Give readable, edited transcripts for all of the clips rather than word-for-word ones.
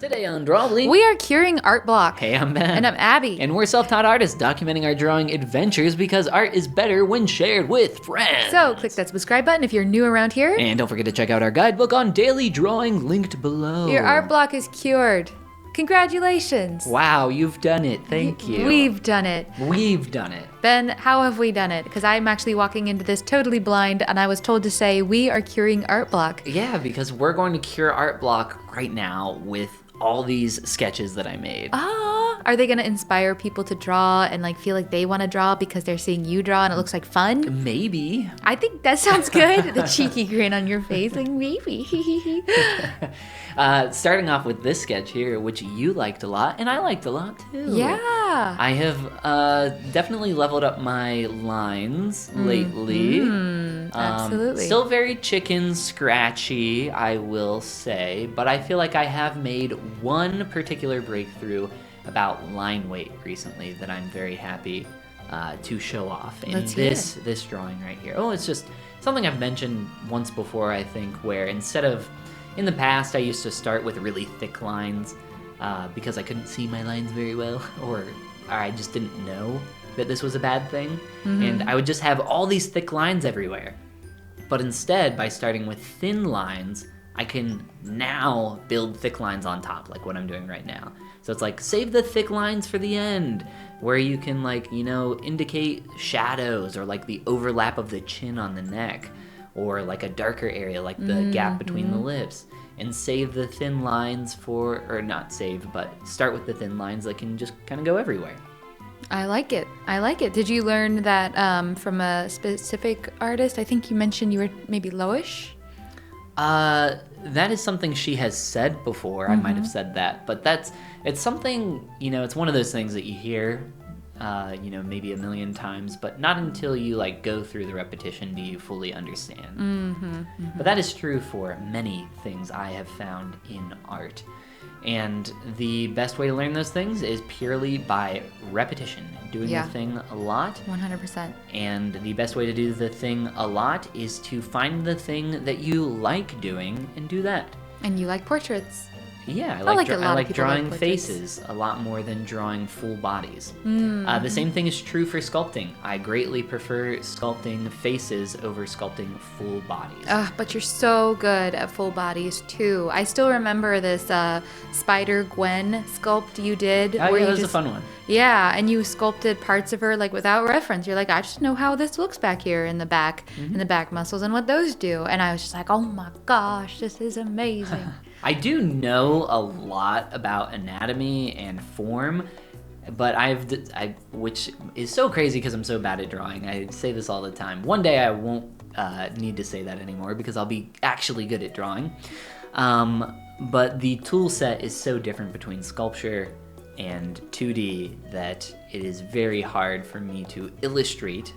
Today on Drawbli, we are curing art block. Hey, I'm Ben. And I'm Abby. And we're self-taught artists documenting our drawing adventures because art is better when shared with friends. So click that subscribe button if you're new around here. And don't forget to check out our guidebook on daily drawing linked below. Your art block is cured. Congratulations. Wow, you've done it. Thank you. We've done it. We've done it. Ben, how have we done it? Because I'm actually walking into this totally blind and I was told to say we are curing art block. Yeah, because we're going to cure art block right now with all these sketches that I made. Ah, are they going to inspire people to draw and like feel like they want to draw because they're seeing you draw and it looks like fun? Maybe. I think that sounds good. The cheeky grin on your face, like maybe. Starting off with this sketch here, which you liked a lot, and I liked a lot too. Yeah. I have definitely leveled up my lines lately. Absolutely. Still very chicken scratchy, I will say, but I feel like I have made one particular breakthrough about line weight recently that I'm very happy to show off in this drawing right here. Oh, it's just something I've mentioned once before, I think, where instead of, in the past, I used to start with really thick lines because I couldn't see my lines very well, or I just didn't know that this was a bad thing, and I would just have all these thick lines everywhere. But instead, by starting with thin lines, I can now build thick lines on top, like what I'm doing right now. So it's like, save the thick lines for the end, where you can, like, you know, indicate shadows or like the overlap of the chin on the neck, or like a darker area like the gap between the lips, and save the thin lines for, or not save, but start with the thin lines that can just kind of go everywhere. I like it. I like it. Did you learn that from a specific artist? I think you mentioned you were maybe lowish. That is something she has said before. I might have said that, but it's something, you know, it's one of those things that you hear, you know, maybe a million times, but not until you like go through the repetition do you fully understand. But that is true for many things I have found in art. And the best way to learn those things is purely by repetition, doing the thing a lot. 100%. And the best way to do the thing a lot is to find the thing that you like doing and do that. And you like portraits. Yeah, I I like drawing faces a lot more than drawing full bodies. The same thing is true for sculpting. I greatly prefer sculpting faces over sculpting full bodies. But you're so good at full bodies too. I still remember this Spider-Gwen sculpt you did. Oh, yeah, that was a fun one. Yeah, and you sculpted parts of her like without reference. You're like, I just know how this looks back here in the back, in the back muscles and what those do. And I was just like, oh my gosh, this is amazing. I do know a lot about anatomy and form, but which is so crazy because I'm so bad at drawing. I say this all the time. One day I won't need to say that anymore because I'll be actually good at drawing. But the tool set is so different between sculpture and 2D that it is very hard for me to illustrate,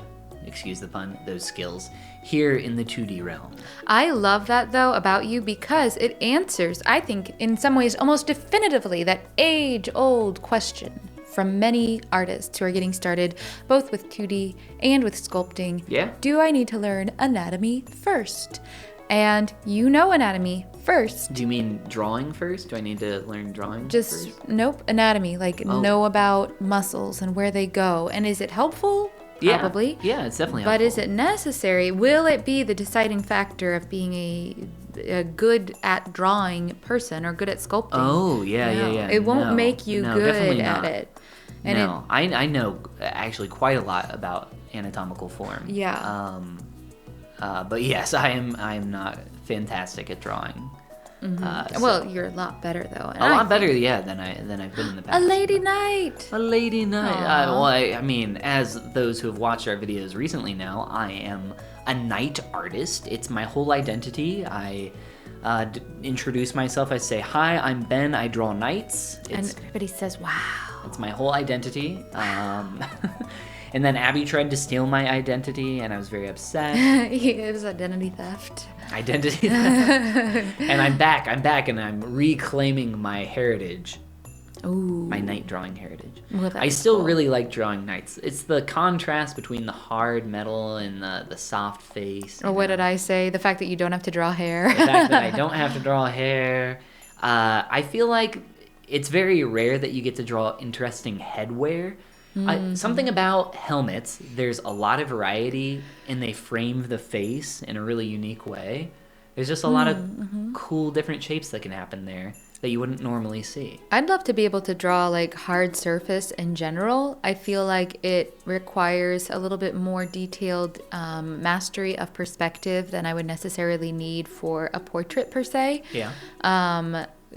excuse the pun, those skills here in the 2D realm. I love that though about you because it answers, I think, in some ways almost definitively that age-old question from many artists who are getting started both with 2D and with sculpting. Yeah. Do I need to learn anatomy first? And you know anatomy first. Do you mean drawing first? Do I need to learn drawing Just, first? nope, anatomy. Like know about muscles and where they go. And is it helpful? Probably. Yeah, it's definitely helpful. But is it necessary? Will it be the deciding factor of being a good at drawing person or good at sculpting? Oh, yeah. It won't make you good at it. And no, I know actually quite a lot about anatomical form. Yeah. But yes, I am not fantastic at drawing. Well, you're a lot better though. A lot better, yeah, than I've been in the past. A lady knight. A lady knight. Well, I mean, as those who have watched our videos recently know, I am a knight artist. It's my whole identity. I introduce myself. I say, "Hi, I'm Ben. I draw knights." And everybody says, "Wow." It's my whole identity. And then Abby tried to steal my identity, and I was very upset. It was identity theft. Identity theft. And I'm back, and I'm reclaiming my heritage. Ooh. My knight drawing heritage. Well, I still really like drawing knights. It's the contrast between the hard metal and the soft face. Or what did I say? The fact that you don't have to draw hair. The fact that I don't have to draw hair. I feel like it's very rare that you get to draw interesting headwear. Something about helmets, there's a lot of variety, and they frame the face in a really unique way. There's just a lot of cool different shapes that can happen there that you wouldn't normally see. I'd love to be able to draw like hard surface in general. I feel like it requires a little bit more detailed mastery of perspective than I would necessarily need for a portrait per se. Yeah.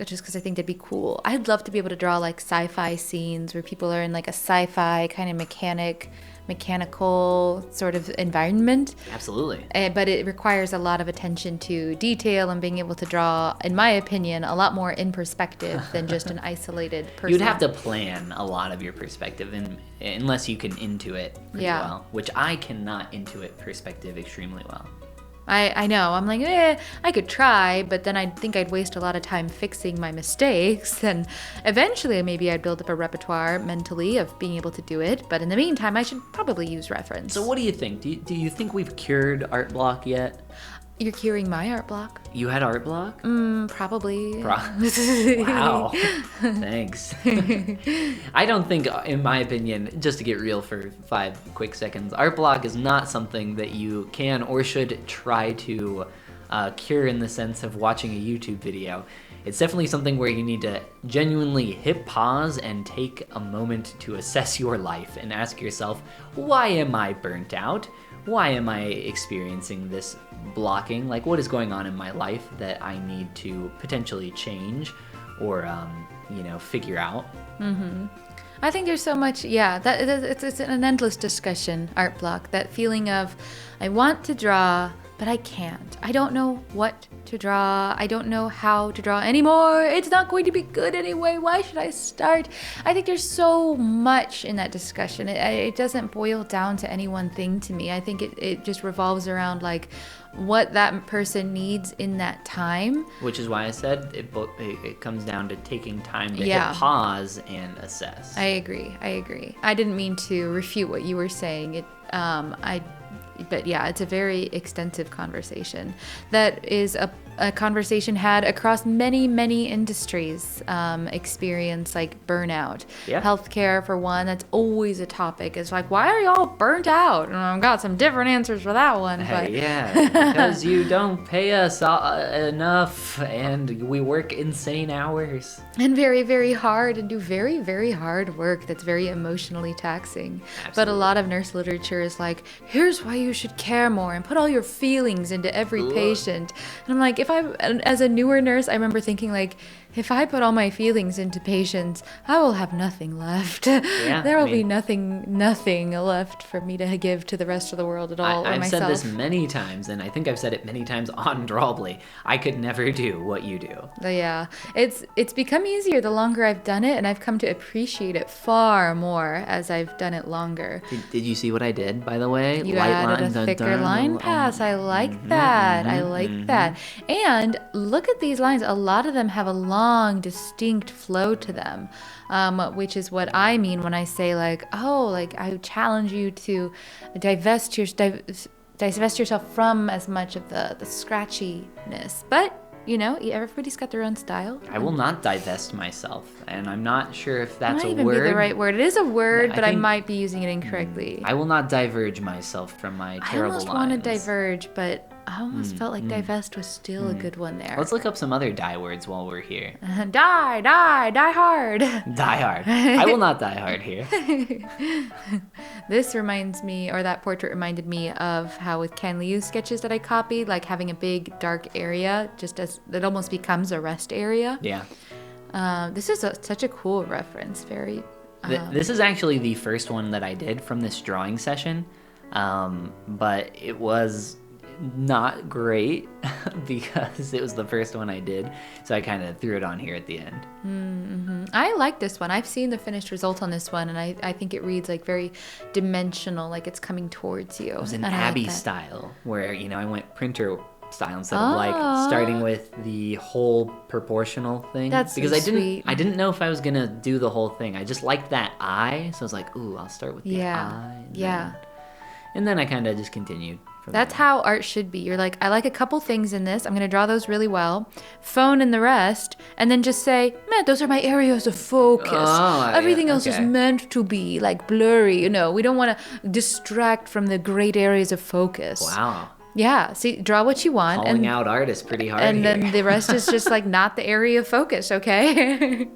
Just because I think that'd be cool. I'd love to be able to draw like sci-fi scenes where people are in like a sci-fi kind of mechanical sort of environment. Absolutely. But it requires a lot of attention to detail and being able to draw, in my opinion, a lot more in perspective than just an isolated person. You'd have to plan a lot of your perspective unless you can intuit pretty well, which I cannot intuit perspective extremely well. I know. I'm like, I could try, but then I think I'd waste a lot of time fixing my mistakes. And eventually, maybe I'd build up a repertoire mentally of being able to do it. But in the meantime, I should probably use reference. So what do you think? Do you think we've cured art block yet? You're curing my art block? You had art block? Probably. Wow. Thanks. I don't think, in my opinion, just to get real for 5 quick seconds, art block is not something that you can or should try to cure in the sense of watching a YouTube video. It's definitely something where you need to genuinely hit pause and take a moment to assess your life and ask yourself, why am I burnt out? Why am I experiencing this blocking? Like, what is going on in my life that I need to potentially change or, figure out? Mm-hmm. I think there's so much, it's an endless discussion, art block. That feeling of, I want to draw, but I can't. I don't know what to draw. I don't know how to draw anymore. It's not going to be good anyway. Why should I start? I think there's so much in that discussion. It doesn't boil down to any one thing to me. I think it just revolves around like what that person needs in that time. Which is why I said it comes down to taking time to hit pause and assess. I agree. I didn't mean to refute what you were saying. But yeah, it's a very extensive conversation that is a conversation had across many, many industries. Experience like burnout. Yeah. Healthcare, for one, that's always a topic. It's like, why are y'all burnt out? And I've got some different answers for that one. But yeah, because you don't pay us enough and we work insane hours. And very, very hard and do very, very hard work that's very emotionally taxing. Absolutely. But a lot of nurse literature is like, here's why you should care more and put all your feelings into every patient. And I'm like, as a newer nurse, I remember thinking like, if I put all my feelings into patients, I will have nothing left. Yeah, there will be nothing left for me to give to the rest of the world at all, or I've myself. said this many times, and I think I've said it many times on Drawbli. I could never do what you do. Yeah, it's become easier the longer I've done it, and I've come to appreciate it far more as I've done it longer. Did you see what I did, by the way? You Light added line, a thicker dun, line dun, pass. I like that. I like that. And look at these lines. A lot of them have a long, distinct flow to them, which is what I mean when I say like, I challenge you to divest yourself from as much of the scratchiness. But everybody's got their own style. I will not divest myself, and I'm not sure if that's a word. Might even be the right word. It is a word, but I might be using it incorrectly. I will not diverge myself from my terrible lines. I almost want to diverge, but I almost felt like divest was still a good one there. Let's look up some other die words while we're here. Die hard. Die hard. I will not die hard here. This reminds me, or that portrait reminded me of how with Ken Liu's sketches that I copied, like having a big dark area, just as it almost becomes a rest area. Yeah. This is such a cool reference. Very. This is actually the first one that I did from this drawing session, but it was not great because it was the first one I did, so I kind of threw it on here at the end. Mm-hmm. I like this one. I've seen the finished result on this one, and I think it reads like very dimensional, like it's coming towards you. It was an Abby style, where I went printer style instead of like starting with the whole proportional thing. That's because so sweet. I didn't know if I was gonna do the whole thing. I just liked that eye, so I was like, ooh, I'll start with the eye. Yeah. And then I kind of just continued. That's how art should be. You're like, I like a couple things in this. I'm going to draw those really well. Phone in the rest. And then just say, man, those are my areas of focus. Everything else is meant to be like blurry. We don't want to distract from the great areas of focus. Wow. Yeah. See, draw what you want. Calling out artists pretty hard and here. then the rest is just like not the area of focus, okay?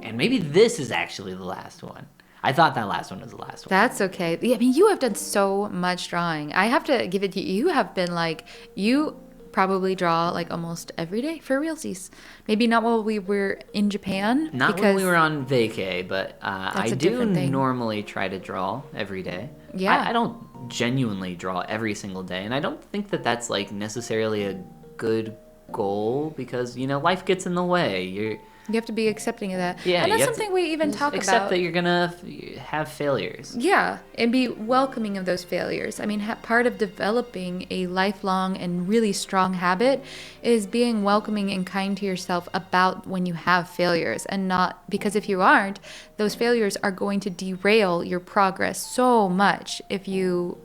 And maybe this is actually the last one. I thought that last one was the last one. That's okay. Yeah, I mean, you have done so much drawing. I have to give it to you. You have been like, you probably draw like almost every day for realsies. Maybe not while we were in Japan. Not when we were on vacay, but I do thing. normally try to draw every day. Yeah. I don't genuinely draw every single day, and I don't think that that's like necessarily a good goal because, life gets in the way. You have to be accepting of that. Yeah, and that's something we even talk about. Accept that you're going to have failures. Yeah, and be welcoming of those failures. I mean, part of developing a lifelong and really strong habit is being welcoming and kind to yourself about when you have failures. And not, because if you aren't, those failures are going to derail your progress so much if you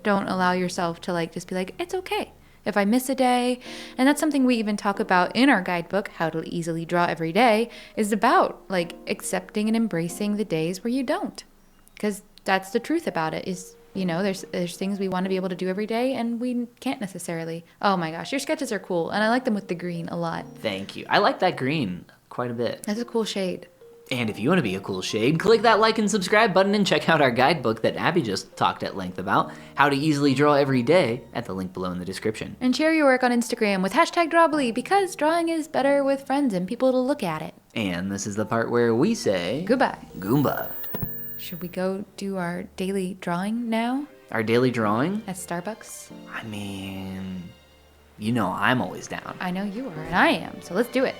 don't allow yourself to just be like, it's okay if I miss a day. And that's something we even talk about in our guidebook, How to Easily Draw Every Day, is about accepting and embracing the days where you don't. Because that's the truth about it is, there's things we want to be able to do every day and we can't necessarily. Oh my gosh, your sketches are cool. And I like them with the green a lot. Thank you. I like that green quite a bit. That's a cool shade. And if you want to be a cool shade, click that like and subscribe button and check out our guidebook that Abby just talked at length about, How to Easily Draw Every Day, at the link below in the description. And share your work on Instagram with #Drawbli because drawing is better with friends and people to look at it. And this is the part where we say... Goodbye. Goomba. Should we go do our daily drawing now? Our daily drawing? At Starbucks? I mean, I'm always down. I know you are, and I am, so let's do it.